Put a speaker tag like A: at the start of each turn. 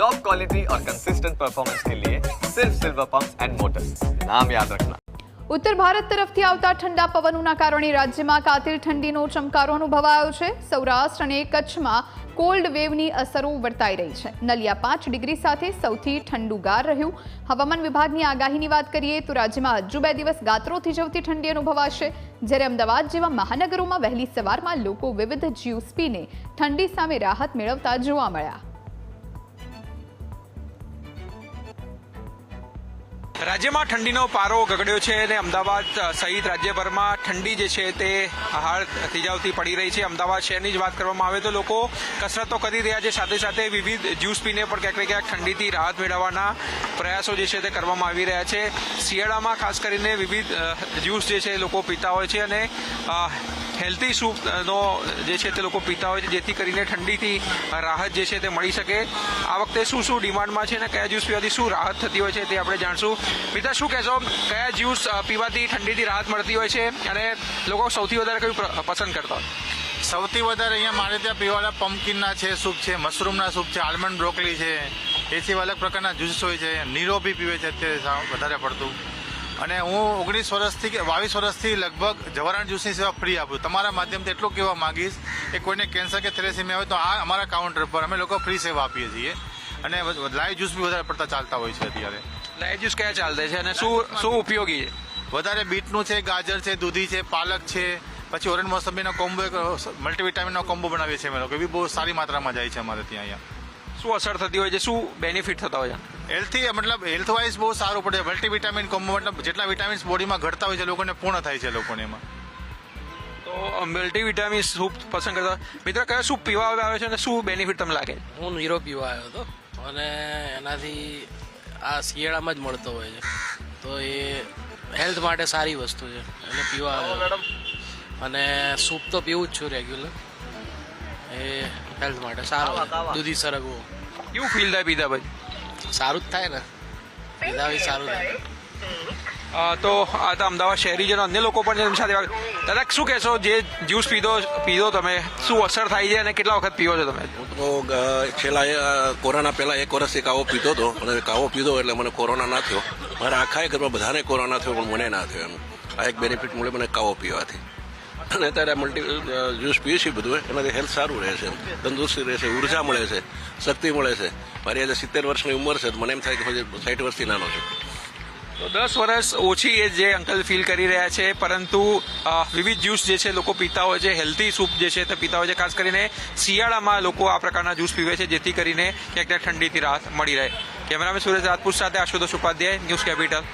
A: Top quality और consistent performance के लिए सिर्फ सिल्वर पंप्स एंड मोटर्स, नाम याद रखना।
B: ઉત્તર ભારત તરફથી આવતા ઠંડા પવનોના કારણે રાજ્યમાં કાતિલ ઠંડીનો ચમકારો અનુભવાયો છે। સૌરાષ્ટ્ર અને કચ્છમાં કોલ્ડ વેવની અસરો વર્તાઈ રહી છે। નલિયા 5 ડિગ્રી સાથે સૌથી ઠંડુગાર રહ્યું। હવામાન વિભાગની આગાહીની વાત કરીએ તો રાજ્યમાં હજુ 2 દિવસ ગાત્રો થીજવતી ઠંડી અનુભવાશે, જ્યારે અમદાવાદ જેવા મહાનગરોમાં વહેલી સવારમાં લોકો વિવિધ જ્યુસ પીને ઠંડી સામે રાહત મેળવતા જોવા મળ્યા।
C: રાજ્યમાં ઠંડીનો પારો ગગડ્યો છે અને અમદાવાદ સહિત રાજ્યભરમાં ઠંડી જે છે તે હાલ થીજાવતી પડી રહી છે। અમદાવાદ શહેરની જ વાત કરવામાં આવે તો લોકો કસરતો કરી રહ્યા છે, સાથે સાથે વિવિધ જ્યુસ પીને પણ ક્યાંક ને ક્યાંક ઠંડીથી રાહત મેળવવાના પ્રયાસો જે છે તે કરવામાં આવી રહ્યા છે। શિયાળામાં ખાસ કરીને વિવિધ જ્યુસ જે છે લોકો પીતા હોય છે અને હેલ્ધી સૂપનો જે છે તે લોકો પીતા હોય છે, જેથી કરીને ઠંડીથી રાહત જે છે તે મળી શકે। આ વખતે શું શું ડિમાન્ડમાં છે અને કયા જ્યુસ પીવાથી શું રાહત થતી હોય છે તે આપણે જાણશું। મિત્ર, શું કહેશો, કયા જ્યુસ પીવાથી ઠંડીથી રાહત મળતી હોય છે અને લોકો સૌથી વધારે કયું પસંદ કરતા હોય?
D: સૌથી વધારે અહીંયા મારે ત્યાં પીવાના પમ્પકિનના છે સૂપ છે, મશરૂમના સૂપ છે, આલમંડ બ્રોકલી છે, એ સિવાય અલગ પ્રકારના જ્યુસ હોય છે। નીરો બી પીવે છે અત્યારે વધારે પડતું। અને હું 22 વર્ષથી લગભગ જવારાણ જ્યુસની સેવા ફ્રી આપું। તમારા માધ્યમથી એટલું કહેવા માંગીશ કે કોઈને કેન્સર કે થેલેસીમિયા હોય તો આ અમારા કાઉન્ટર પર અમે લોકો ફ્રી સેવા આપીએ છીએ અને લાઈવ જ્યુસ બી વધારે પડતા ચાલતા હોય છે અત્યારે।
C: લાઈવ જ્યુસ કયા ચાલતા છે અને શું ઉપયોગી છે?
D: વધારે બીટનું છે, ગાજર છે, દૂધી છે, પાલક છે, પછી ઓરેન્જ મોસંબીનો કોમ્બો, મલ્ટીવિટામિનનો કોમ્બો બનાવીએ છીએ અમે લોકો, એ બી બહુ સારી માત્રામાં જાય છે અમારે ત્યાં અહીંયા।
C: શું અસર થતી હોય છે, શું બેનિફિટ થતા હોય છે?
D: હેલ્થ વાઇઝ બહુ સારું પડે। મલ્ટીવિટામિન કોમ્બો મતલબ જેટલા વિટામિન્સ બોડીમાં ઘટતા હોય છે લોકોને પૂર્ણ થાય છે લોકોને એમાં।
C: તો મલ્ટીવિટામિન સૂપ પસંદ કરતા મિત્ર, કયા સૂપ પીવા આવે છે અને શું બેનિફિટ તમને લાગે?
E: હું નીરો પીવા આવ્યો હતો અને એનાથી આ શિયાળામાં જ મળતો હોય છે, તો એ હેલ્થ માટે સારી વસ્તુ છે અને પીવા આવ્યો અને સૂપ તો પીવું જ છું રેગ્યુલર, એ હેલ્થ માટે સારો, દૂધી સરગવો।
C: કેવું ફીલ થાય પીધા પછી?
E: સારું જ થાય ને, પીધા પછી સારું થાય।
C: તો આ તો અમદાવાદ શહેરીજનો અન્ય લોકો પણ છે એમની સાથે દાદા, શું કહેશો, જે જ્યુસ પીધો તમે, શું અસર થાય છે અને કેટલા વખત પીવો છો તમે?
F: હું તો છેલ્લા કોરોના પહેલા 1 વર્ષથી કાવો પીતો હતો અને કાવો પીધો એટલે મને કોરોના ના થયો। મારા આખા ઘરમાં બધાને કોરોના થયો પણ મને ના થયો। એનું આ એક બેનિફિટ મળે મને કાવો પીવાથી। અને અત્યારે મલ્ટી જ્યુસ પીએ છીએ બધું, એનાથી હેલ્થ સારું રહે છે, તંદુરસ્તી રહે છે, ઉર્જા મળે છે, શક્તિ મળે છે। મારી આજે 70 વર્ષની ઉંમર છે, મને એમ થાય કે 60 વર્ષથી નાનો છું।
C: તો 10 વર્ષ ઓછી એ જે અંકલ ફીલ કરી રહ્યા છે, પરંતુ વિવિધ જ્યુસ જે છે લોકો પીતા હોય છે, હેલ્ધી સૂપ જે છે તે પીતા હોય છે। ખાસ કરીને શિયાળામાં લોકો આ પ્રકારના જ્યુસ પીવે છે, જેથી કરીને ક્યાંક ઠંડીથી રાહત મળી રહે। કેમેરામેન સુરેશ રાજપૂત સાથે આશુતોષ ઉપાધ્યાય, ન્યૂઝ કેપિટલ।